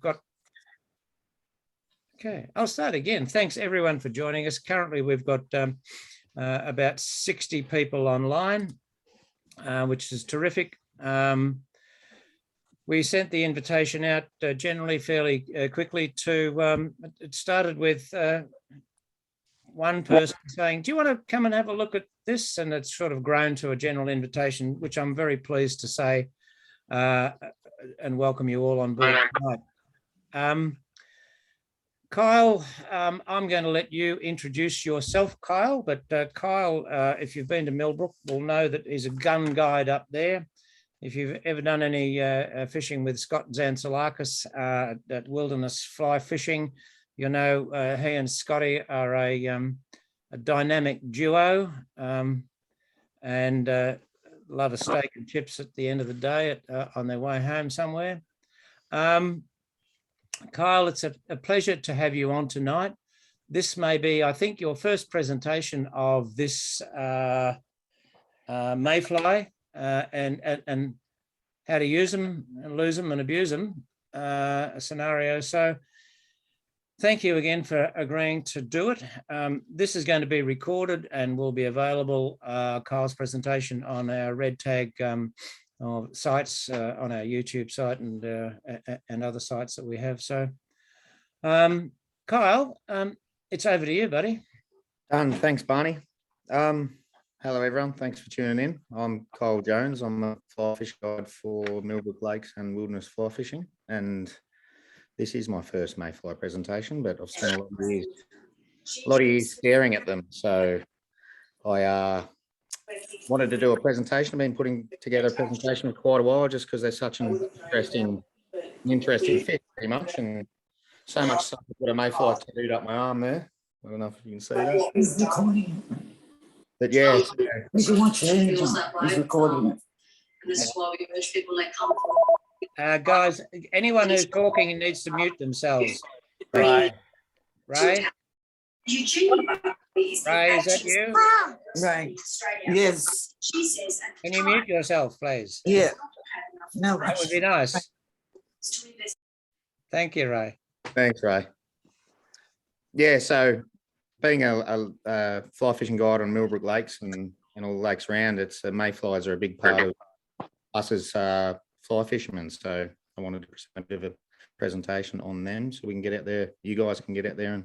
got. Okay, I'll start again. Thanks everyone for joining us. Currently, we've got about 60 people online, which is terrific. We sent the invitation out generally fairly quickly to, it started with one person saying, do you want to come and have a look at this? And it's sort of grown to a general invitation, which I'm very pleased to say and welcome you all on board tonight. Kyle, I'm going to let you introduce yourself, Kyle, but Kyle, if you've been to Millbrook, will know that he's a gun guide up there. If you've ever done any fishing with Scott Zantzilakis at Wilderness Fly Fishing, you know he and Scotty are a dynamic duo and love a steak and chips at the end of the day on their way home somewhere. Kyle, it's a pleasure to have you on tonight. This may be, I think, your first presentation of this Mayfly and how to use them and lose them and abuse them scenario. So thank you again for agreeing to do it. This is going to be recorded and will be available, Kyle's presentation, on our Red Tag sites, on our YouTube site and other sites that we have. So, Kyle, it's over to you, buddy. Done. Thanks, Barney. Hello, everyone. Thanks for tuning in. I'm Kyle Jones. I'm a fly fish guide for Millbrook Lakes and Wilderness Fly Fishing, and this is my first Mayfly presentation, but I've spent a lot of years staring at them. So I wanted to do a presentation. I've been putting together a presentation for quite a while just because they're such an interesting fish, pretty much, and so much so I've got a Mayfly tattooed up my arm there. I don't know if you can see that. He's recording. But yeah, You should watch it. He's recording it. This is why we urge people that come Guys, anyone who's talking needs to mute themselves. right. Ray? Eugene. Ray, is that you? Right. Yes. Can you mute yourself, please? Yeah. No. That would be nice. Thank you, Ray. Thanks, Ray. Yeah, so being a fly fishing guide on Millbrook Lakes and all the lakes around, it's mayflies are a big part of us as fly fishermen. So I wanted to present a bit of a presentation on them so we can get out there. You guys can get out there and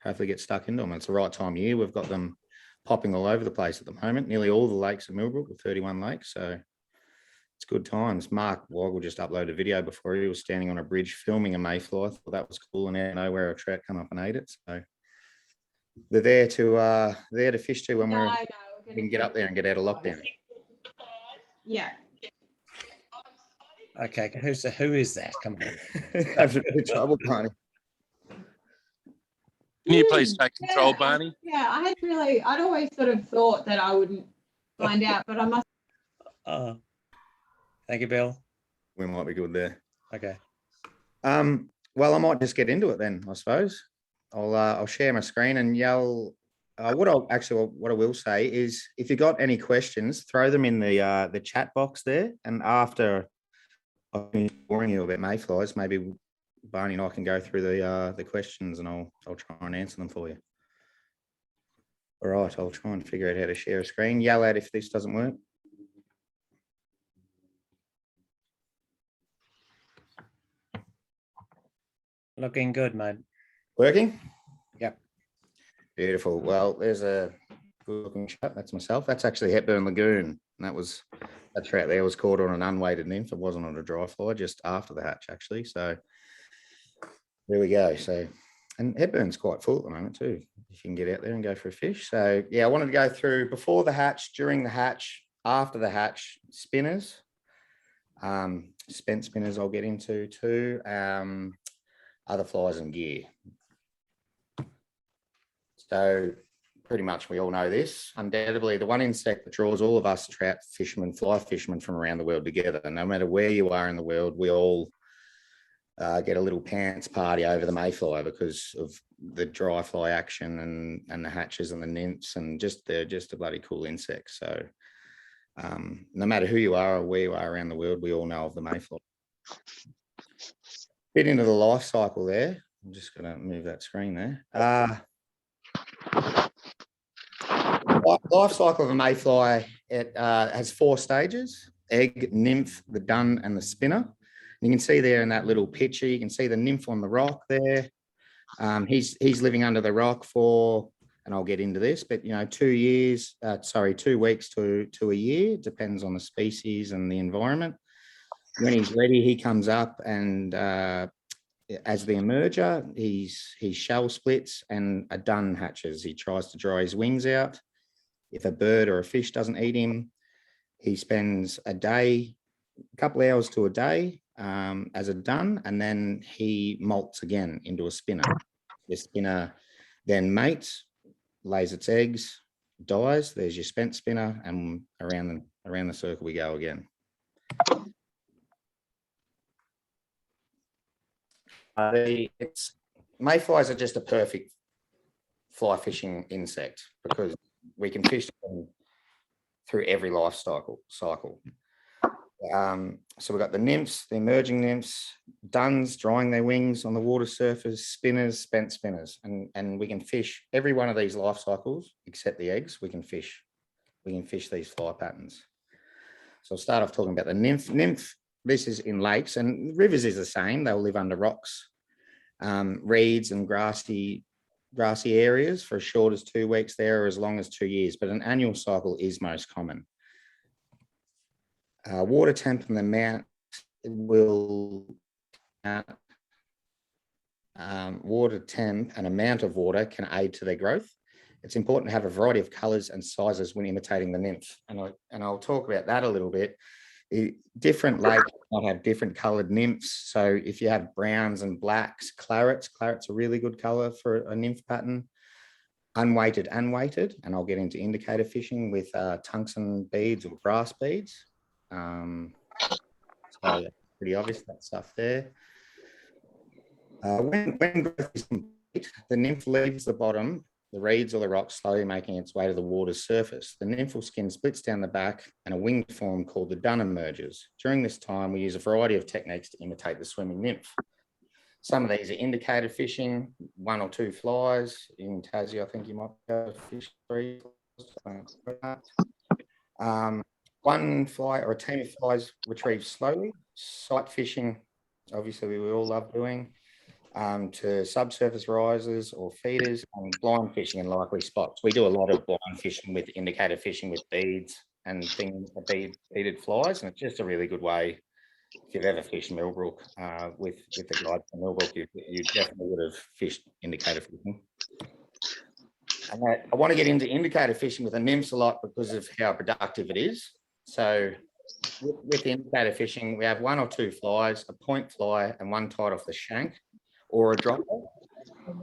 hopefully get stuck into them. It's the right time of year. We've got them popping all over the place at the moment. Nearly all the lakes at Millbrook, with 31 lakes. So it's good times. Mark Woggle just uploaded a video before. He was standing on a bridge filming a mayfly. I thought that was cool, and out of nowhere a trout come up and ate it. So they're there to fish to when we can get up there and get out of lockdown. Yeah. Okay, who is that? Come on. Having a bit of trouble, Barney. Can you please take control, Barney? Yeah, I'd always sort of thought that I wouldn't find out, but I must. Thank you, Bill. We might be good there. Okay. Well, I might just get into it then, I suppose. I'll share my screen and yell. What I will say is, if you got any questions, throw them in the chat box there. And after I've been boring you about mayflies, maybe Barney and I can go through the questions, and I'll try and answer them for you. All right, I'll try and figure out how to share a screen. Yell out if this doesn't work. Looking good, mate. Working? Yep. Beautiful. Well, there's a good looking shot. That's myself. That's actually Hepburn Lagoon. And that trout there was caught on an unweighted nymph. It wasn't on a dry fly, just after the hatch, actually. So there we go. So, and Hepburn's quite full at the moment too, if you can get out there and go for a fish. So yeah, I wanted to go through before the hatch, during the hatch, after the hatch, spinners, spent spinners I'll get into too, other flies and gear. So pretty much we all know this. Undoubtedly, the one insect that draws all of us trout fishermen, fly fishermen from around the world together, no matter where you are in the world, we all get a little pants party over the mayfly because of the dry fly action and the hatches and the nymphs, and they're just a bloody cool insect. So no matter who you are or where you are around the world, we all know of the mayfly. bit into the life cycle there. I'm just going to move that screen there. Life cycle of a mayfly, it has 4 stages: egg, nymph, the dun, and the spinner. You can see there in that little picture, you can see the nymph on the rock there. He's living under the rock for, and I'll get into this, but 2 weeks to a year, depends on the species and the environment. When he's ready, he comes up, and as the emerger, his shell splits and a dun hatches. He tries to dry his wings out. If a bird or a fish doesn't eat him, he spends a couple of hours to a day as a dun, and then he molts again into a spinner. The spinner then mates, lays its eggs, dies. There's your spent spinner, and around the circle we go again. Mayflies are just a perfect fly fishing insect because we can fish them through every life cycle. So we've got the nymphs, the emerging nymphs, duns drying their wings on the water surface, spinners, spent spinners, and we can fish every one of these life cycles except the eggs. We can fish these fly patterns. So I'll start off talking about the nymph. Nymph, this is in lakes, and rivers is the same. They'll live under rocks, reeds and grassy areas for as short as 2 weeks there, or as long as 2 years, but an annual cycle is most common. Water temp and the amount water temp and amount of water can aid to their growth. It's important to have a variety of colours and sizes when imitating the nymph, and I'll talk about that a little bit. Different lakes might have different coloured nymphs. So if you have browns and blacks, clarets a really good colour for a nymph pattern. Unweighted and weighted, and I'll get into indicator fishing with tungsten beads or brass beads. So that's pretty obvious, that stuff there. When growth is complete, the nymph leaves the bottom, the reeds or the rocks, slowly making its way to the water's surface. The nymphal skin splits down the back and a winged form called the dun emerges. During this time, we use a variety of techniques to imitate the swimming nymph. Some of these are indicator fishing, 1 or 2 flies. In Tassie, I think you might go fish 3. 1 fly or a team of flies retrieve slowly. Sight fishing, obviously we all love doing, to subsurface risers or feeders, and blind fishing in likely spots. We do a lot of blind fishing with indicator fishing with beads and things, beaded flies, and it's just a really good way. If you've ever fished Millbrook with the guide from Millbrook, you definitely would have fished indicator fishing. And I want to get into indicator fishing with the nymphs a lot because of how productive it is. So with indicator fishing, we have 1 or 2 flies, a point fly, and 1 tied off the shank or a dropper.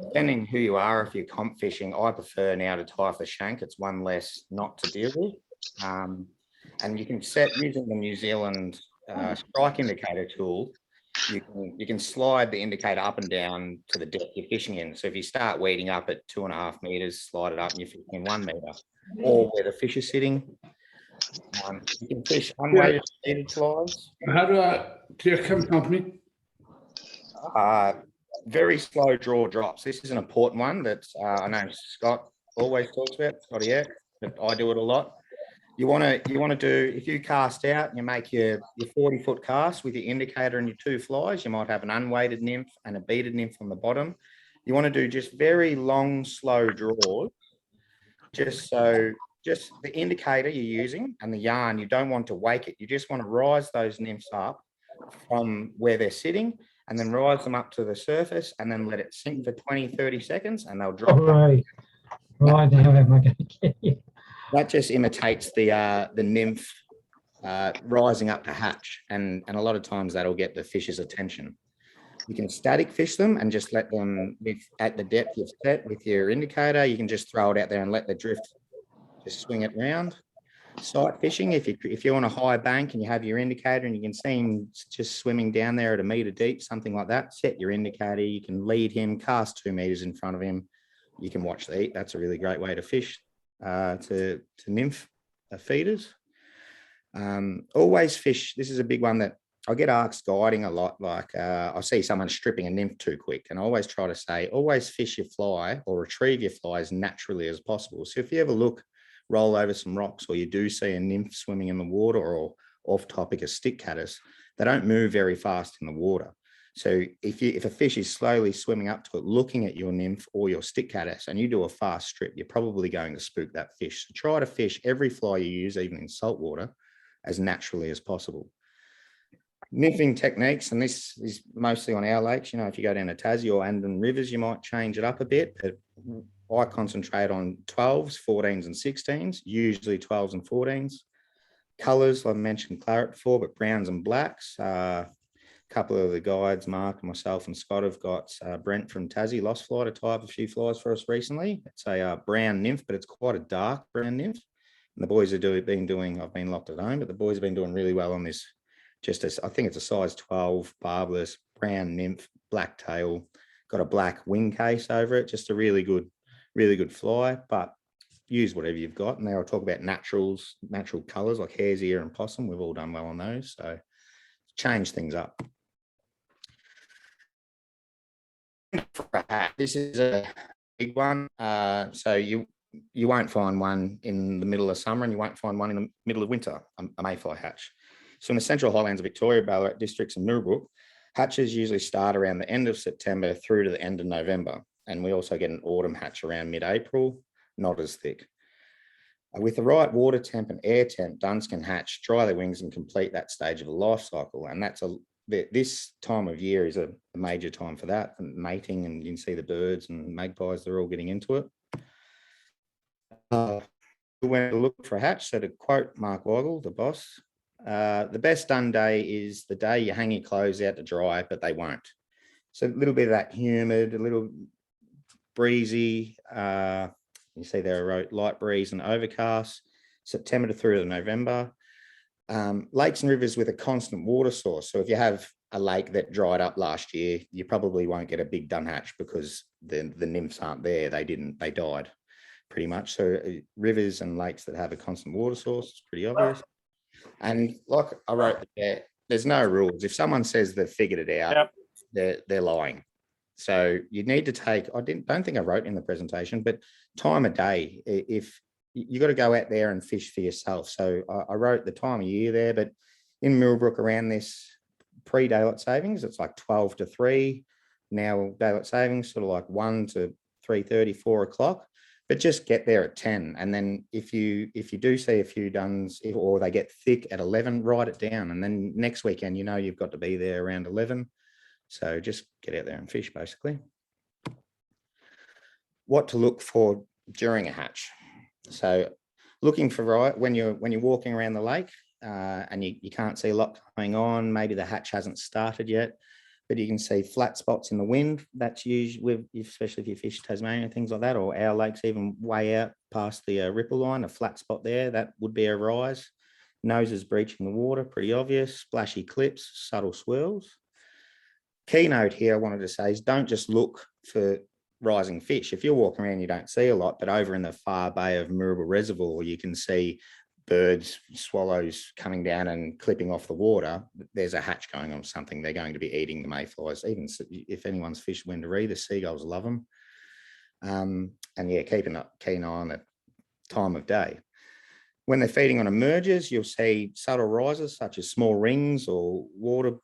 Depending who you are, if you're comp fishing, I prefer now to tie off the shank. It's 1 less knot to deal with. And you can set, using the New Zealand strike indicator tool, you can slide the indicator up and down to the depth you're fishing in. So if you start weeding up at 2.5 meters, slide it up and you're fishing in 1 meter, or where the fish is sitting. You can fish unweighted beaded flies. How do you come company? Very slow draw drops. This is an important one that I know Scott always talks about. Scotty, yeah, but I do it a lot. You want to do, if you cast out and you make your 40-foot cast with your indicator and your 2 flies, you might have an unweighted nymph and a beaded nymph on the bottom. You want to do just very long, slow draws, just the indicator you're using and the yarn, you don't want to wake it. You just want to rise those nymphs up from where they're sitting and then rise them up to the surface and then let it sink for 20, 30 seconds and they'll drop. Right now, am I going to get you? That just imitates the nymph rising up to hatch, and a lot of times that'll get the fish's attention. You can static fish them and just let them, at the depth you've set with your indicator, you can just throw it out there and let the drift just swing it around. Sight fishing, if you're on a high bank and you have your indicator and you can see him just swimming down there at 1 meter deep, something like that, set your indicator, you can lead him, cast 2 meters in front of him, you can watch the eat. That's a really great way to fish. To nymph feeders. Always fish, this is a big one that I get asked guiding a lot, like I see someone stripping a nymph too quick, and I always try to say, always fish your fly or retrieve your fly as naturally as possible. So if you ever look, roll over some rocks, or you do see a nymph swimming in the water, or off topic, a stick caddis, they don't move very fast in the water. So if a fish is slowly swimming up to it, looking at your nymph or your stick caddis, and you do a fast strip, you're probably going to spook that fish. So try to fish every fly you use, even in salt water, as naturally as possible. Nymphing techniques, and this is mostly on our lakes. You know, if you go down to Tassie or Andon rivers, you might change it up a bit, but I concentrate on 12s, 14s and 16s, usually 12s and 14s. Colours, I mentioned claret before, but browns and blacks. A couple of the guides, Mark, myself and Scott, have got Brent from Tassie, Lost Fly, to tie up a few flies for us recently. It's a brown nymph, but it's quite a dark brown nymph. And the boys have been doing, I've been locked at home, but the boys have been doing really well on this. Just as I think it's a size 12 barbless brown nymph, black tail, got a black wing case over it. Just a really good fly, but use whatever you've got. And now I'll talk about natural colors like hare's ear and possum. We've all done well on those. So change things up. This is a big one. So you won't find one in the middle of summer, and you won't find one in the middle of winter, a mayfly hatch. So in the Central Highlands of Victoria, Ballarat districts and Mirrabooka, hatches usually start around the end of September through to the end of November. And we also get an autumn hatch around mid-April, not as thick. With the right water temp and air temp, duns can hatch, dry their wings and complete that stage of the life cycle. And this time of year is a major time for that, and mating, and you can see the birds and magpies, they're all getting into it. We went to look for a hatch. So to quote Mark Weigel, the boss, the best dun day is the day you hang your clothes out to dry, but they won't. So a little bit of that humid, a little breezy. You see there a light breeze and overcast, September to through to November. Lakes and rivers with a constant water source. So if you have a lake that dried up last year, you probably won't get a big dun hatch because the nymphs aren't there. They died pretty much. So rivers and lakes that have a constant water source, it's pretty obvious. And like I wrote there, there's no rules. If someone says they've figured it out, they're lying. So you need to take, don't think I wrote in the presentation, but time of day. If you got to go out there and fish for yourself. So I wrote the time of year there, but in Mirrabooka around this pre-daylight savings, it's like 12 to 3. Now daylight savings sort of like 1 to 3:30, 4 o'clock. But just get there at 10. And then if you do see a few duns, or they get thick at 11, write it down. And then next weekend, you know, you've got to be there around 11. So just get out there and fish, basically. What to look for during a hatch. So looking for when you're walking around the lake and you can't see a lot going on, maybe the hatch hasn't started yet, but you can see flat spots in the wind. That's usually, especially if you fish Tasmania, things like that, or our lakes even way out past the ripple line, a flat spot there, that would be a rise. Noses breaching the water, pretty obvious. Splashy clips, subtle swirls. Keynote here I wanted to say is don't just look for rising fish. If you're walking around, you don't see a lot, but over in the far bay of Mirrabooka Reservoir, you can see birds, swallows coming down and clipping off the water. There's a hatch going on, something. They're going to be eating the mayflies. Even if anyone's fished Wendouree, the seagulls love them. And yeah, keeping a keen eye on the time of day. When they're feeding on emerges, you'll see subtle rises such as small rings or water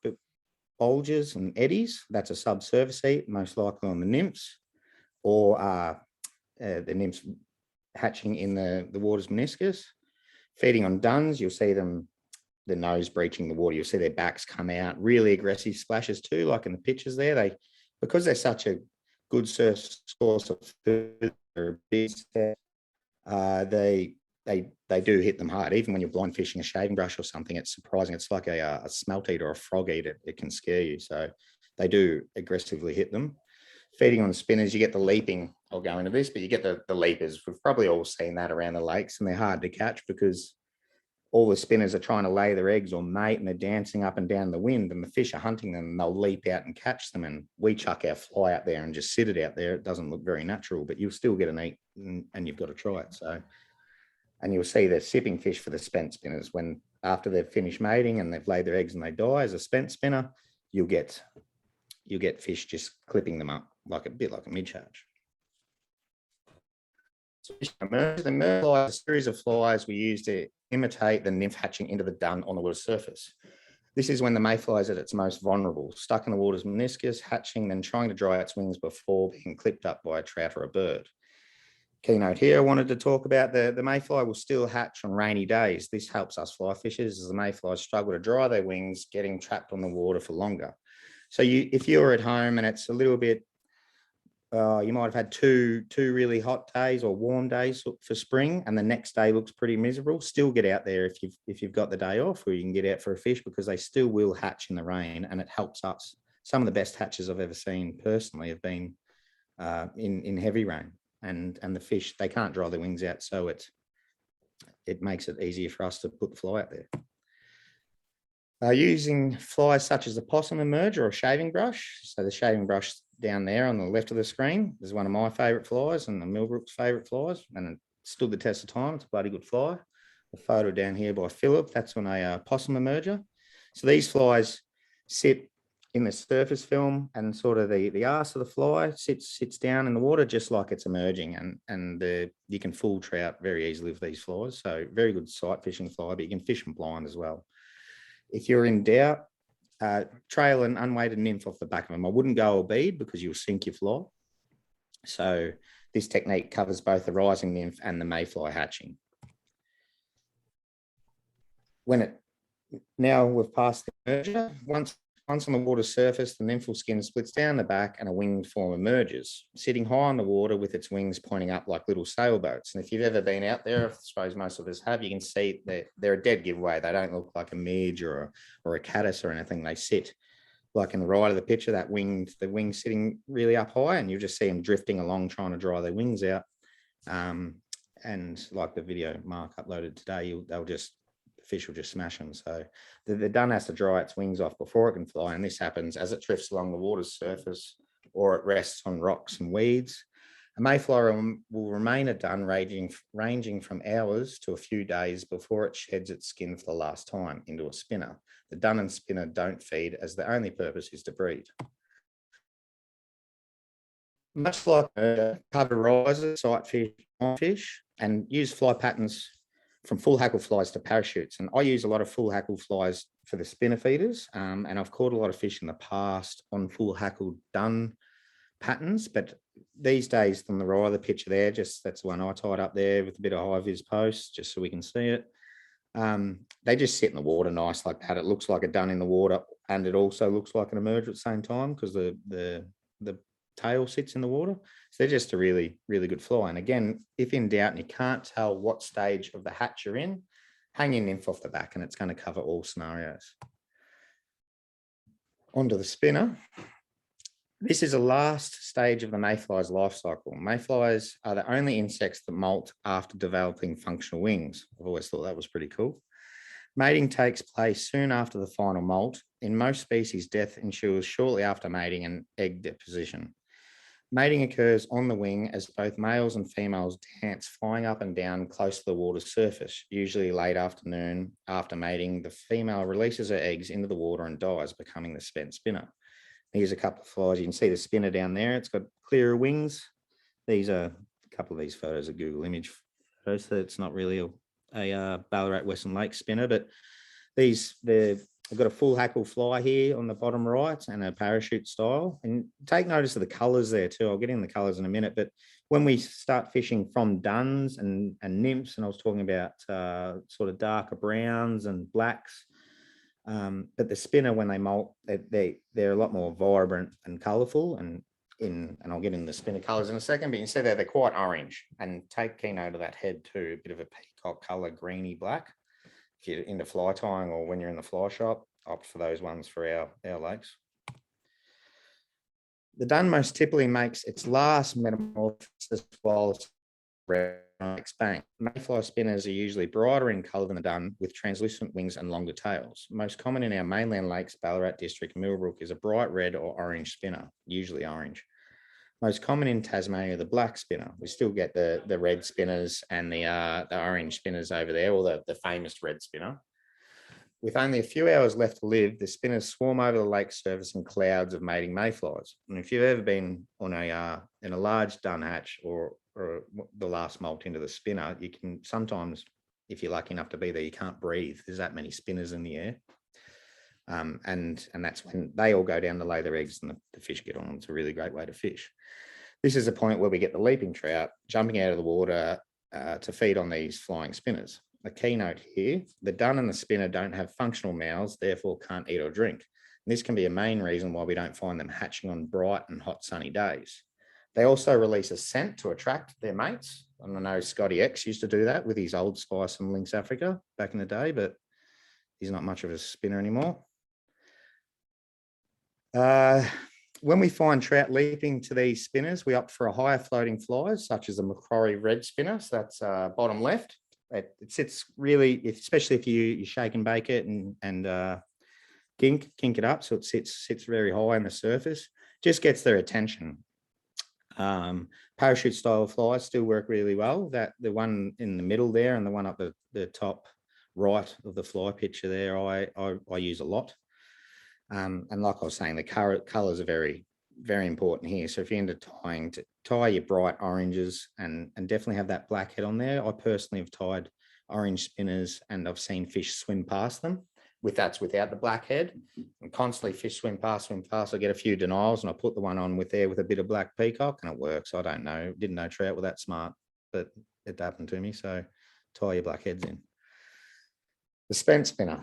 bulges and eddies. That's a subsurface heat, most likely on the nymphs, or the nymphs hatching in the water's meniscus. Feeding on duns, you'll see them, the nose breaching the water. You'll see their backs come out, really aggressive splashes too, like in the pictures there. Because they're such a good source of food, they do hit them hard. Even when you're blind fishing a shaving brush or something, it's surprising. It's like a smelt eater or a frog eater. It can scare you. So they do aggressively hit them. Feeding on spinners, you get the leaping. I'll go into this, but you get the leapers. We've probably all seen that around the lakes, and they're hard to catch because all the spinners are trying to lay their eggs or mate, and they're dancing up and down the wind, and the fish are hunting them, and they'll leap out and catch them. And we chuck our fly out there and just sit it out there. It doesn't look very natural, but you'll still get an eat, and you've got to try it. So, and you'll see the sipping fish for the spent spinners. When after they've finished mating and they've laid their eggs and they die as a spent spinner, you'll get fish just clipping them up like a bit like a mid-charge. The Mayfly is a series of flies we use to imitate the nymph hatching into the dun on the water surface. This is when the mayfly is at its most vulnerable, stuck in the water's meniscus, hatching, then trying to dry its wings before being clipped up by a trout or a bird. Keynote here, I wanted to talk about the mayfly will still hatch on rainy days. This helps us fly fishers as the mayflies struggle to dry their wings, getting trapped on the water for longer. So if you're at home and it's a little bit, you might have had two really hot days or warm days for spring, and the next day looks pretty miserable. Still get out there if you've got the day off, or you can get out for a fish, because they still will hatch in the rain, and it helps us. Some of the best hatches I've ever seen personally have been in heavy rain, and the fish, they can't dry their wings out, so it makes it easier for us to put the fly out there. Using flies such as a possum emerger or a shaving brush. So the shaving brush down there on the left of the screen is one of my favourite flies and the Millbrook's favourite flies, and it stood the test of time. It's a bloody good fly. The photo down here by Philip, that's on a possum emerger. So these flies sit in the surface film, and sort of the arse of the fly sits down in the water just like it's emerging, and you can fool trout very easily with these flies. So very good sight fishing fly, but you can fish them blind as well. If you're in doubt, trail an unweighted nymph off the back of them. I wouldn't go a bead because you'll sink your fly. So this technique covers both the rising nymph and the mayfly hatching. Now we've passed the emerger. Once on the water's surface, the nymphal skin splits down the back and a winged form emerges, sitting high on the water with its wings pointing up like little sailboats. And if you've ever been out there, I suppose most of us have, you can see that they're a dead giveaway. They don't look like a midge or a caddis or anything. They sit like in the right of the picture, the wings sitting really up high, and you just see them drifting along trying to dry their wings out. And like the video Mark uploaded today, fish will just smash them. So the dun has to dry its wings off before it can fly, and this happens as it drifts along the water's surface or it rests on rocks and weeds. A mayfly will remain a dun ranging from hours to a few days before it sheds its skin for the last time into a spinner. The dun and spinner don't feed, as their only purpose is to breed. Much like cover risers, sight fish, and use fly patterns from full hackle flies to parachutes. And I use a lot of full hackle flies for the spinner feeders. And I've caught a lot of fish in the past on full hackle dun patterns, but these days on the right of the picture there, that's the one I tied up there with a bit of high vis post, just so we can see it. They just sit in the water nice like that. It looks like a dun in the water, and it also looks like an emerger at the same time because the tail sits in the water. So they're just a really, really good fly. And again, if in doubt and you can't tell what stage of the hatch you're in, hang your nymph off the back and it's going to cover all scenarios. Onto the spinner. This is the last stage of the mayfly's life cycle. Mayflies are the only insects that molt after developing functional wings. I've always thought that was pretty cool. Mating takes place soon after the final molt. In most species, death ensures shortly after mating and egg deposition. Mating occurs on the wing as both males and females dance, flying up and down close to the water's surface. Usually late afternoon after mating, the female releases her eggs into the water and dies, becoming the spent spinner. Here's a couple of flies. You can see the spinner down there. It's got clearer wings. These are a couple of these photos are Google image photos, so it's not really a Ballarat Western Lake spinner, but I've got a full hackle fly here on the bottom right and a parachute style. And take notice of the colours there too. I'll get in the colours in a minute, but when we start fishing from duns and nymphs, and I was talking about sort of darker browns and blacks, but the spinner, when they molt, they're a lot more vibrant and colourful, and I'll get in the spinner colours in a second, but you see they're quite orange, and take key note of that head too, a bit of a peacock colour, greeny black. If you're into fly tying or when you're in the fly shop, opt for those ones for our lakes. The dun most typically makes its last metamorphosis while expand. Mayfly spinners are usually brighter in colour than the dun, with translucent wings and longer tails. Most common in our mainland lakes, Ballarat District, Millbrook, is a bright red or orange spinner, usually orange. Most common in Tasmania, the black spinner. We still get the red spinners and the orange spinners over there, or the famous red spinner. With only a few hours left to live, the spinners swarm over the lake surface in clouds of mating mayflies. And if you've ever been on in a large dun hatch or the last molt into the spinner, you can sometimes, if you're lucky enough to be there, you can't breathe. There's that many spinners in the air. And that's when they all go down to lay their eggs and the fish get on. It's a really great way to fish. This is a point where we get the leaping trout jumping out of the water to feed on these flying spinners. A keynote here, the dun and the spinner don't have functional mouths, therefore can't eat or drink. And this can be a main reason why we don't find them hatching on bright and hot sunny days. They also release a scent to attract their mates. And I know Scotty X used to do that with his Old Spice from Lynx Africa back in the day, but he's not much of a spinner anymore. When we find trout leaping to these spinners, we opt for a higher floating fly, such as a Macquarie red spinner. So that's bottom left. It sits really, especially if you shake and bake it and kink it up, so it sits very high on the surface. Just gets their attention. Parachute style flies still work really well. That the one in the middle there and the one up the top right of the fly picture there, I use a lot. And like I was saying, the colors are very, very important here. So if you're into tying, to tie your bright oranges and definitely have that black head on there. I personally have tied orange spinners and I've seen fish swim past them. That's without the black head. And constantly fish swim past. I get a few denials and I put the one on with a bit of black peacock and it works. I don't know, didn't know trout were that smart, but it happened to me. So tie your black heads in. The spent spinner.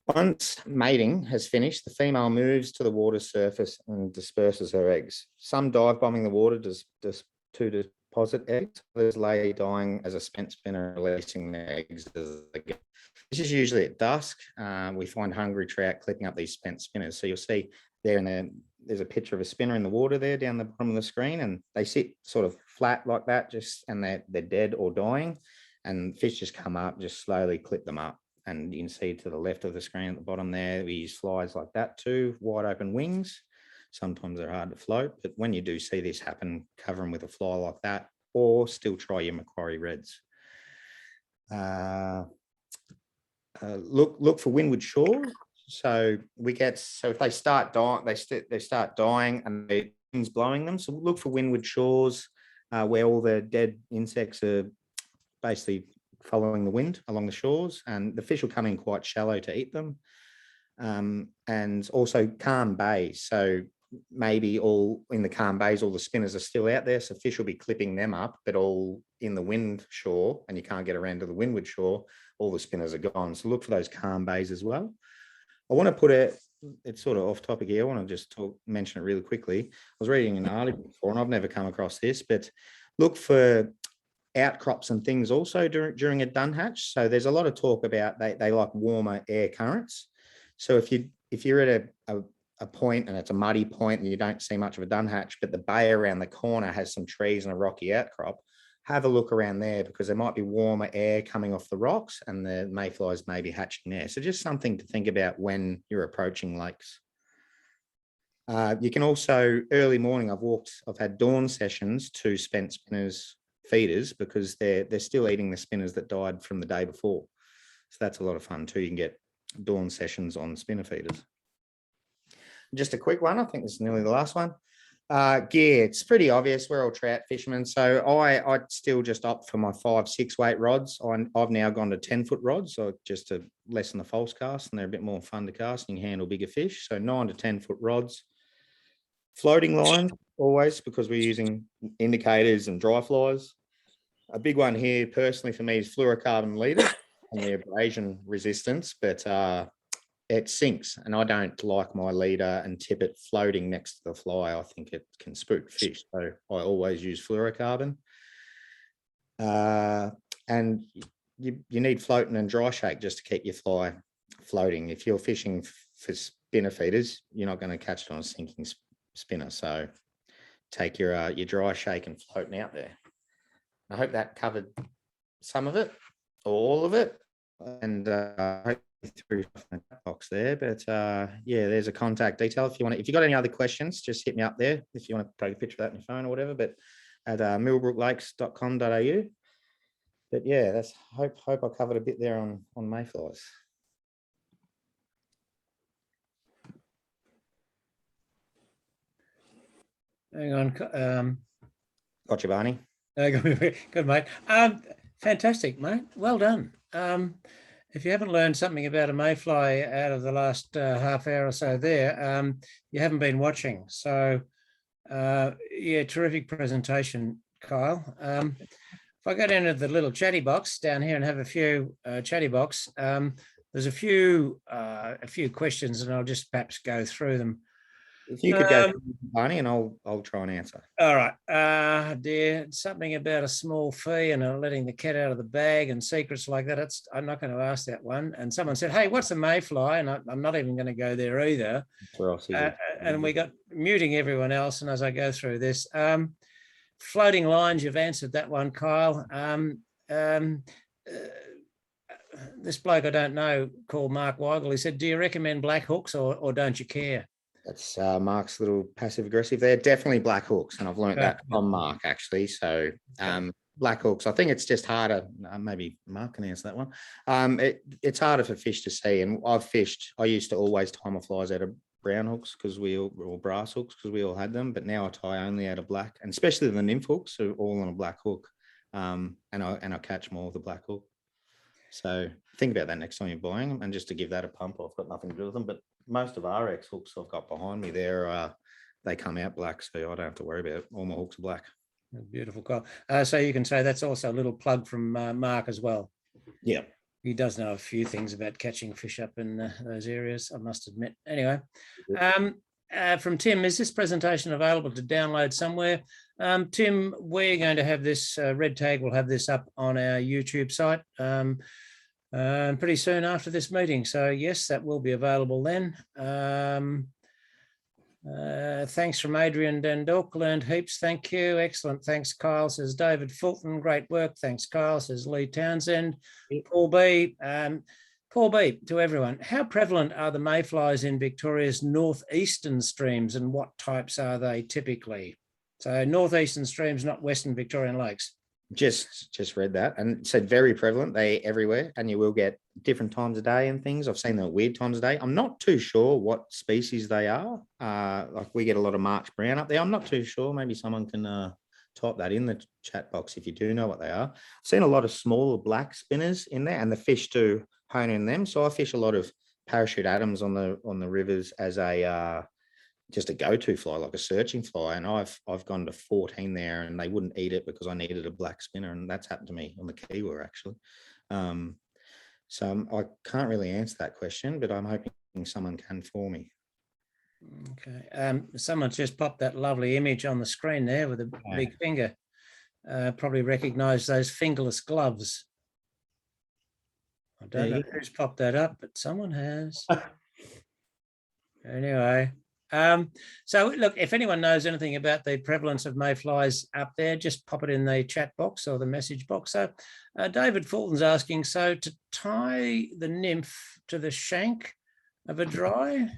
Once mating has finished, the female moves to the water surface and disperses her eggs. Some dive bombing the water to deposit eggs. Others lay dying as a spent spinner, releasing their eggs as they go. This is usually at dusk. We find hungry trout clipping up these spent spinners. So you'll see there there's a picture of a spinner in the water there down the bottom of the screen, and they sit sort of flat like that, and they're dead or dying, and fish just come up, just slowly clip them up. And you can see to the left of the screen at the bottom there, we use flies like that too, wide open wings. Sometimes they're hard to float, but when you do see this happen, cover them with a fly like that, or still try your Macquarie Reds. Look for windward shore. So if they start dying, they start dying and the wind's blowing them. So look for windward shores where all the dead insects are basically following the wind along the shores, and the fish will come in quite shallow to eat them. And also calm bays. So maybe all in the calm bays, all the spinners are still out there. So fish will be clipping them up, but all in the wind shore, and you can't get around to the windward shore, all the spinners are gone. So look for those calm bays as well. I want to put it's sort of off topic here. I want to just mention it really quickly. I was reading an article before, and I've never come across this, but look for outcrops and things also during a dun hatch. So there's a lot of talk about they like warmer air currents. So if you're at a point and it's a muddy point and you don't see much of a dun hatch, but the bay around the corner has some trees and a rocky outcrop, have a look around there because there might be warmer air coming off the rocks and the mayflies may be hatching there. So just something to think about when you're approaching lakes. You can also, early morning, I've had dawn sessions to spent spinners feeders because they're still eating the spinners that died from the day before. So that's a lot of fun too. You can get dawn sessions on spinner feeders. Just a quick one. I think this is nearly the last one. Gear, it's pretty obvious. We're all trout fishermen. So I still just opt for my 5-6 weight rods. I've now gone to 10-foot rods, so just to lessen the false cast, and they're a bit more fun to cast and you can handle bigger fish. So 9 to 10-foot rods. Floating line, always, because we're using indicators and dry flies. A big one here, personally, for me, is fluorocarbon leader and the abrasion resistance, but it sinks, and I don't like my leader and tippet floating next to the fly. I think it can spook fish, so I always use fluorocarbon. And you need floating and dry shake just to keep your fly floating. If you're fishing for spinner feeders, you're not going to catch it on a sinking spinner. So take your dry shake and floating out there. I hope that covered some of it or all of it, and I hope through the box there. But yeah, there's a contact detail if you got any other questions, just hit me up there if you want to take a picture of that on your phone or whatever. But at millbrooklakes.com.au. But yeah, hope I covered a bit there on mayflies. hang on. Gotcha, Barney. Good, mate. Fantastic, mate. Well done. If you haven't learned something about a mayfly out of the last half hour or so there, you haven't been watching. So, yeah, terrific presentation, Kyle. If I go down to the little chatty box down here and have a few chatty box, there's a few questions, and I'll just perhaps go through them. If you could go, Barney, and I'll try and answer. All right, dear, something about a small fee and letting the cat out of the bag and secrets like that. I'm not going to ask that one. And someone said, "Hey, what's a mayfly?" And I'm not even going to go there either. And we got muting everyone else. And as I go through this, floating lines, you've answered that one, Kyle. This bloke I don't know called Mark Weigel, he said, "Do you recommend black hooks or don't you care?" That's Mark's little passive aggressive there. Definitely black hooks, and I've learned that from Mark actually. So black hooks, I think it's just harder. Maybe Mark can answer that one. It's harder for fish to see, and I used to always tie my flies out of brown hooks or brass hooks because we all had them, but now I tie only out of black, and especially the nymph hooks are all on a black hook, and I catch more with the black hook. So think about that next time you're buying them, and just to give that a pump, I've got nothing to do with them, but most of RX hooks I've got behind me there, they come out black, so I don't have to worry about it. All my hooks are black. Beautiful, Kyle. So you can say that's also a little plug from Mark as well. Yeah. He does know a few things about catching fish up in those areas, I must admit. Anyway, from Tim, is this presentation available to download somewhere? Tim, we're going to have this, Red Tag will have this up on our YouTube site pretty soon after this meeting. So yes, that will be available then. Thanks from Adrian Dundalk, learned heaps. Thank you. Excellent. Thanks, Kyle, says David Fulton. Great work. Thanks, Kyle, says Lee Townsend. Paul B. Paul B, to everyone, how prevalent are the mayflies in Victoria's northeastern streams, and what types are they typically? So northeastern streams, not Western Victorian lakes. Just read that and said very prevalent. They everywhere, and you will get different times a day and things. I've seen them at weird times a day. I'm not too sure what species they are. Like we get a lot of March brown up there. I'm not too sure. Maybe someone can type that in the chat box if you do know what they are. I've seen a lot of smaller black spinners in there, and the fish do hone in them. So I fish a lot of parachute Adams on the rivers as a just a go-to fly, like a searching fly. And I've gone to 14 there, and they wouldn't eat it because I needed a black spinner, and that's happened to me on the Kiel actually. So I can't really answer that question, but I'm hoping someone can for me. Okay. Someone's just popped that lovely image on the screen there with a big finger. Probably recognize those fingerless gloves. I don't know who's popped that up, but someone has. Anyway. So look, if anyone knows anything about the prevalence of mayflies up there, just pop it in the chat box or the message box. So David Fulton's asking, so to tie the nymph to the shank of a dry?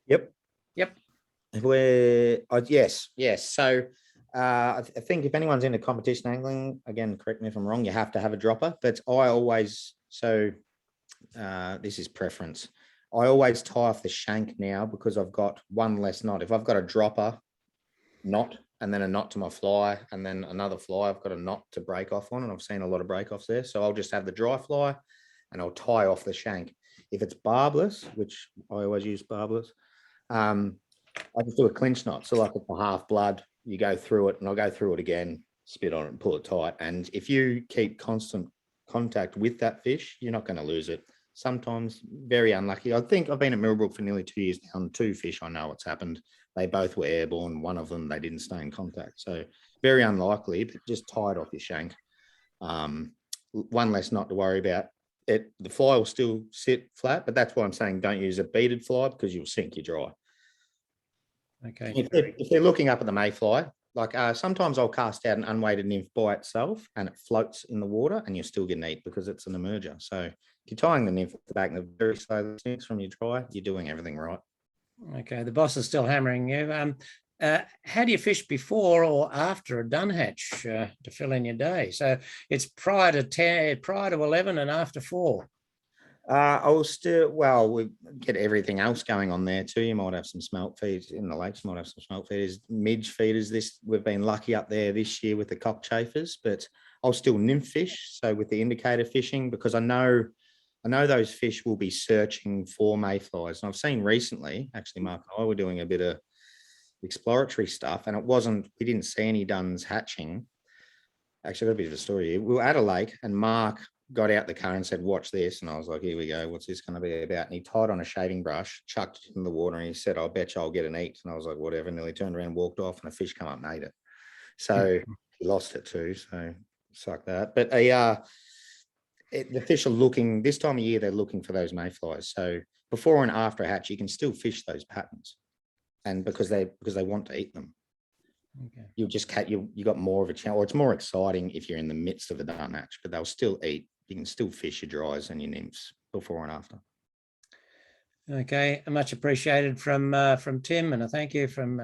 Yep. Yes. So I think if anyone's into competition angling, again, correct me if I'm wrong, you have to have a dropper, but I always, this is preference. I always tie off the shank now because I've got one less knot. If I've got a dropper knot and then a knot to my fly and then another fly, I've got a knot to break off on, and I've seen a lot of break offs there. So I'll just have the dry fly and I'll tie off the shank. If it's barbless, which I always use barbless, I just do a clinch knot. So like it's a half blood, you go through it and I'll go through it again, spit on it and pull it tight. And if you keep constant contact with that fish, you're not going to lose it. Sometimes very unlucky. I think I've been at Millbrook for nearly 2 years now, and 2 fish I know what's happened. They both were airborne. One of them, they didn't stay in contact. So very unlikely, but just tie it off your shank. One less knot to worry about. The fly will still sit flat, but that's why I'm saying don't use a beaded fly because you'll sink your dry. Okay. If they're looking up at the mayfly, like sometimes I'll cast out an unweighted nymph by itself and it floats in the water and you're still getting eat because it's an emerger. So if you're tying the nymph at the back and the very slow sinks from your dry, you're doing everything right. Okay, the boss is still hammering you. How do you fish before or after a dun hatch to fill in your day? So it's prior to 11 and after 4. We get everything else going on there too. You might have some smelt feeders in the lakes, might have some smelt feeders, midge feeders. We've been lucky up there this year with the cockchafers, but I'll still nymph fish. So with the indicator fishing, because I know those fish will be searching for mayflies. And I've seen recently, actually, Mark and I were doing a bit of exploratory stuff, and we didn't see any duns hatching. Actually, I've got a bit of a story here. We were at a lake and Mark got out the car and said, watch this. And I was like, here we go. What's this going to be about? And he tied on a shaving brush, chucked it in the water, and he said, I bet you I'll get an eat. And I was like, whatever. Nearly turned around, walked off, and a fish come up and ate it. So he lost it too. So suck that. But the fish are looking, this time of year, they're looking for those mayflies. So before and after hatch, you can still fish those patterns. And because they want to eat them. Okay. You got more of a chance, or it's more exciting if you're in the midst of a dun hatch, but they'll still eat. You can still fish your dries and your nymphs before and after. Okay, much appreciated from Tim, and a thank you from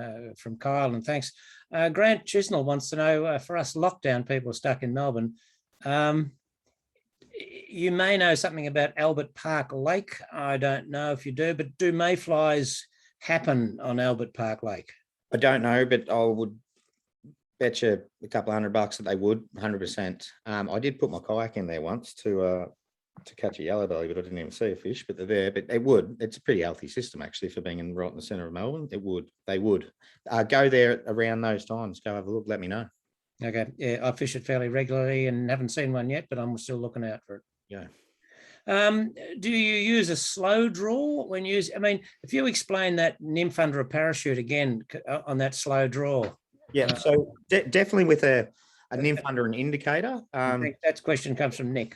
Kyle, and thanks. Grant Chisnell wants to know, for us lockdown people stuck in Melbourne, you may know something about Albert Park Lake. I don't know if you do, but do mayflies happen on Albert Park Lake? I don't know, but I would bet you a couple $100 that they would, 100%. I did put my kayak in there once to catch a yellow belly, but I didn't even see a fish, but they're there. But it would. It's a pretty healthy system, actually, for being right in the centre of Melbourne. They would. Go there around those times. Go have a look. Let me know. Okay. Yeah, I fish it fairly regularly and haven't seen one yet, but I'm still looking out for it. Yeah. Do you use a slow draw when you use, I mean, if you explain that nymph under a parachute again on that slow draw. Yeah, so definitely with a nymph under an indicator. I think that question comes from Nick.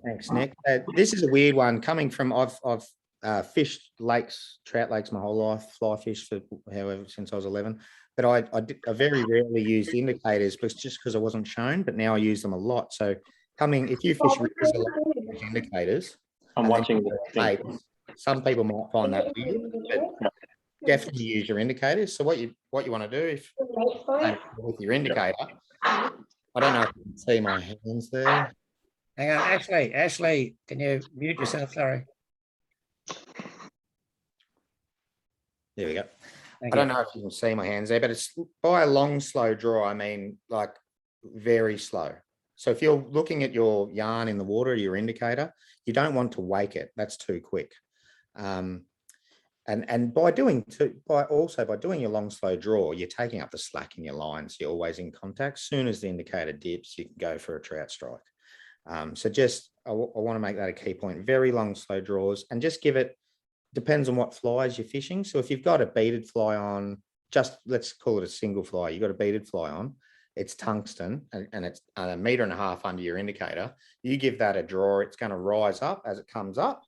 Thanks, Nick. This is a weird one coming from, I've fished lakes, trout lakes my whole life, fly fish for however, since I was 11. But I very rarely used indicators just because I wasn't shown, but now I use them a lot. So if you fish rivers, a lot of indicators. I'm watching some people might find that weird, but definitely use your indicators. So what you want to do with your indicator, I don't know if you can see my hands there. Hang on, Ashley, can you mute yourself? Sorry. There we go. Thank I don't you. know if you can see my hands there, but it's by a long, slow draw. I mean, like very slow. So if you're looking at your yarn in the water, your indicator, you don't want to wake it. That's too quick. And by doing your long, slow draw, you're taking up the slack in your line. So you're always in contact. As soon as the indicator dips, you can go for a trout strike. So just, I want to make that a key point. Very long, slow draws, and just give it, depends on what flies you're fishing. So if you've got a beaded fly on, just let's call it a single fly, you've got a beaded fly on, it's tungsten and it's 1.5 meters under your indicator. You give that a draw, it's going to rise up as it comes up,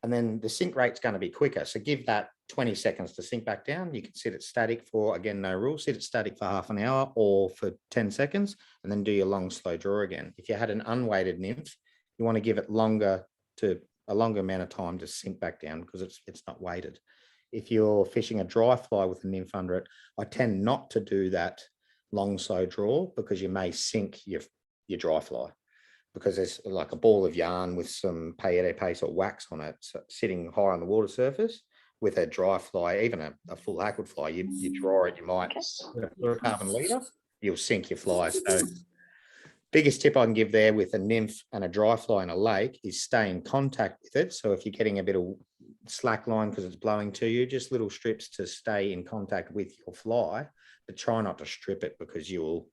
and then the sink rate's going to be quicker. So give that 20 seconds to sink back down. You can sit it static for, again, no rule, sit it static for half an hour or for 10 seconds, and then do your long, slow draw again. If you had an unweighted nymph, you want to give it a longer amount of time to sink back down because it's not weighted. If you're fishing a dry fly with a nymph under it, I tend not to do that long, slow draw because you may sink your dry fly, because there's like a ball of yarn with some pailleté paste or wax on it sitting high on the water surface. With a dry fly, even a full hackwood fly, you draw it, you might put a fluorocarbon leader, you'll sink your fly. So biggest tip I can give there with a nymph and a dry fly in a lake is stay in contact with it. So if you're getting a bit of slack line because it's blowing to you, just little strips to stay in contact with your fly, but try not to strip it because you'll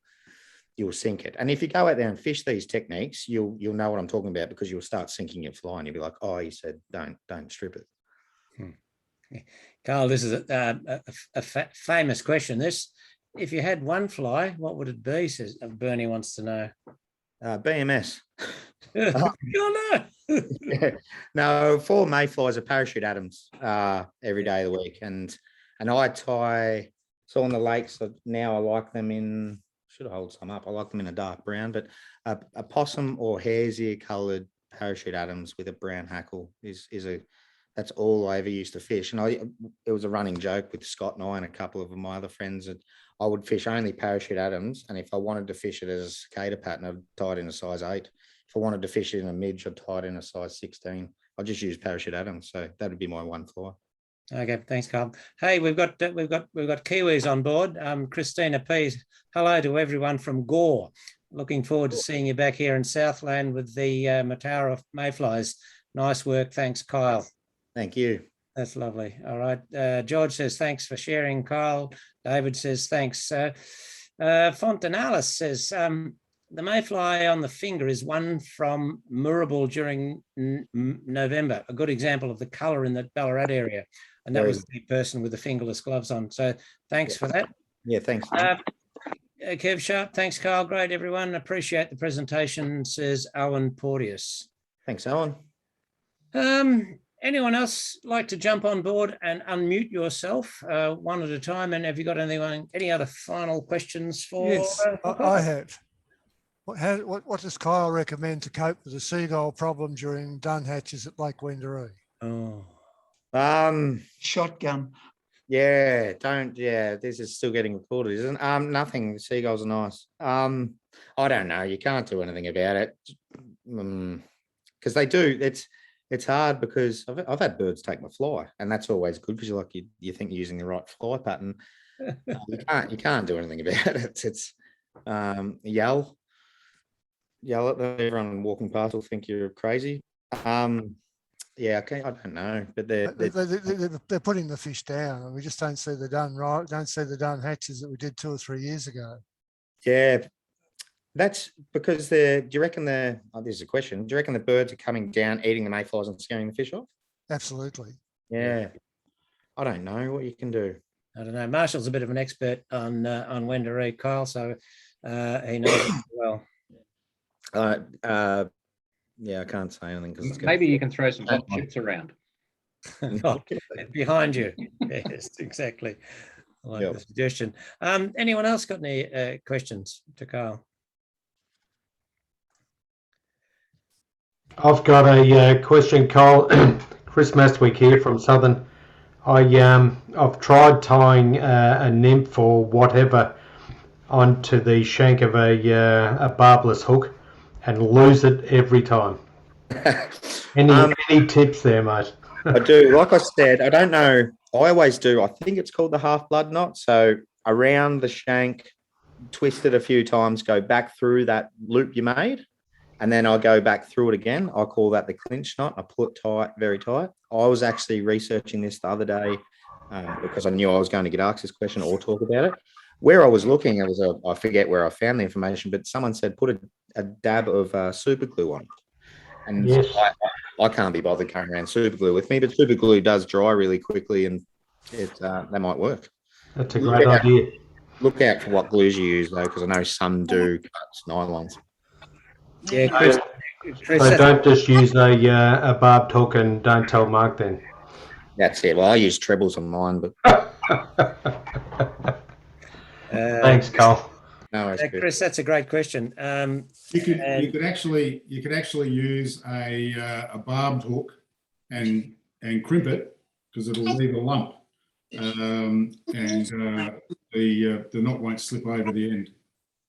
sink it. And if you go out there and fish these techniques, you'll know what I'm talking about, because you'll start sinking your fly and you'll be like, oh, you said don't strip it. Carl, this is a famous question. If you had one fly, what would it be? Says Bernie wants to know. BMS. Oh, no. No, 4 mayflies are parachute Adams every day of the week, and I tie. So on the lakes now, I like them in. Should I hold some up? I like them in a dark brown, but a possum or hare's ear coloured parachute Adams with a brown hackle that's all I ever used to fish. And it was a running joke with Scott and I and a couple of my other friends that I would fish only parachute Adams. And if I wanted to fish it as a cicada pattern, I'd tie it in a size 8. If I wanted to fish it in a midge, I'd tie it in a size 16. I'll just use parachute Adams. So that would be my one fly. Okay, thanks, Carl. Hey, we've got Kiwis on board. Christina P. Hello to everyone from Gore. Looking forward to seeing you back here in Southland with the Matara Mayflies. Nice work. Thanks, Kyle. Thank you. That's lovely. All right. George says, thanks for sharing, Kyle. David says, thanks. Fontanalis says, the mayfly on the finger is one from Moorabool during November, a good example of the colour in the Ballarat area. And that was the person with the fingerless gloves on. So thanks for that. Yeah, thanks. Kev Sharp, thanks, Carl. Great, everyone. Appreciate the presentation, says Owen Porteous. Thanks, Owen. Anyone else like to jump on board and unmute yourself one at a time? And have you got any other final questions for? Yes, I have. What does Kyle recommend to cope with the seagull problem during dun hatches at Lake Wendouree? Oh, Shotgun. Yeah, this is still getting recorded, isn't it? Nothing. The seagulls are nice. I don't know. You can't do anything about it. Because they do. It's hard because I've had birds take my fly, and that's always good because you think you're using the right fly pattern. You can't do anything about it. It's yell at them. Everyone walking past will think you're crazy. Yeah, okay, I don't know, but they're putting the fish down, and we just don't see the dun hatches that we did 2 or 3 years ago. Yeah, that's because do you reckon this is a question. Do you reckon the birds are coming down, eating the mayflies and scaring the fish off? Absolutely. Yeah. I don't know what you can do. I don't know. Marshall's a bit of an expert on Wendouree, Kyle, so he knows it well. Yeah, I can't say anything because maybe you can throw some hot chips around. Behind you. Yes, exactly. I like the suggestion. Anyone else got any questions to Kyle? I've got a question, Kyle. Chris Mastwick here from Southern. I've tried tying a nymph or whatever onto the shank of a barbless hook and lose it every time. Any tips there, mate? I do. Like I said, I don't know. I always do. I think it's called the half blood knot. So around the shank, twist it a few times, go back through that loop you made, and then I'll go back through it again. I call that the clinch knot. I pull it tight, very tight. I was actually researching this the other day because I knew I was going to get asked this question or talk about it. Where I was looking, I forget where I found the information, but someone said put a dab of super glue on it. And yes. I can't be bothered carrying around super glue with me, but super glue does dry really quickly, and that might work. That's a great idea. Look out for what glues you use, though, because I know some do cuts nylons. Yeah, Chris, so don't just use a barbed hook and don't tell Mark then. That's it. Well, I use trebles on mine, but thanks, Carl. No, Chris, that's a great question. You could actually use a barbed hook and crimp it because it'll leave a lump, and the knot won't slip over the end.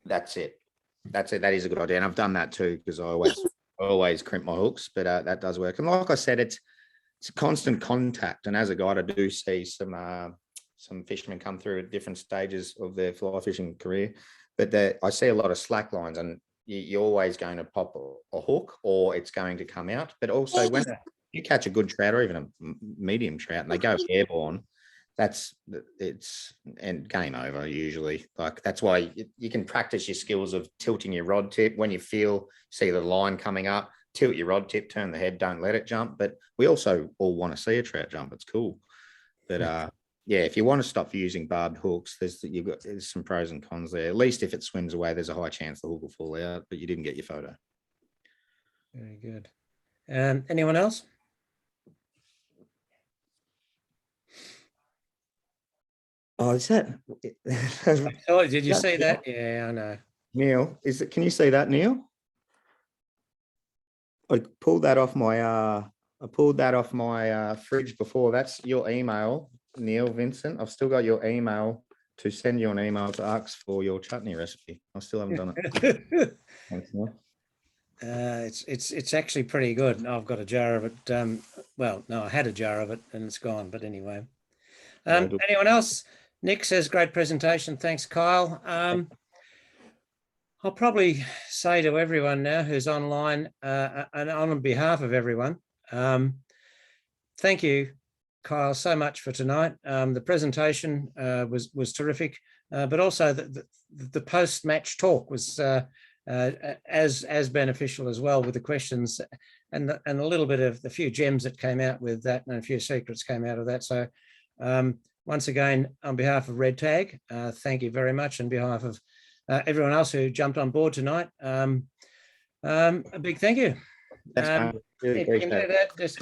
That's it. That is a good idea, and I've done that too because I always crimp my hooks, but that does work. And like I said, it's a constant contact, and as a guide, I do see some fishermen come through at different stages of their fly fishing career. But I see a lot of slack lines, and you're always going to pop a hook or it's going to come out. But also when you catch a good trout or even a medium trout and they go airborne, it's game over usually. Like that's why you can practice your skills of tilting your rod tip when you see the line coming up, tilt your rod tip, turn the head, don't let it jump. But we also all want to see a trout jump. It's cool. But yeah, if you want to stop using barbed hooks, there's some pros and cons there. At least if it swims away, there's a high chance the hook will fall out, but you didn't get your photo. Very good. Anyone else? Oh, is that? Oh, did you see that? Yeah, I know. Neil, can you see that, Neil? I pulled that off my fridge before. That's your email, Neil Vincent. I've still got your email to send you an email to ask for your chutney recipe. I still haven't done it. Thanks, Neil. It's actually pretty good. I've got a jar of it. Well, no, I had a jar of it and it's gone. But anyway, anyone else? Nick says great presentation. Thanks, Kyle. I'll probably say to everyone now who's online, and on behalf of everyone, thank you, Kyle, so much for tonight. The presentation was terrific, but also the post-match talk was as beneficial as well, with the questions and a little bit of the few gems that came out with that, and a few secrets came out of that. So once again, on behalf of Red Tag, thank you very much. On behalf of everyone else who jumped on board tonight, a big thank you. That's fine. Really You know appreciate it. that just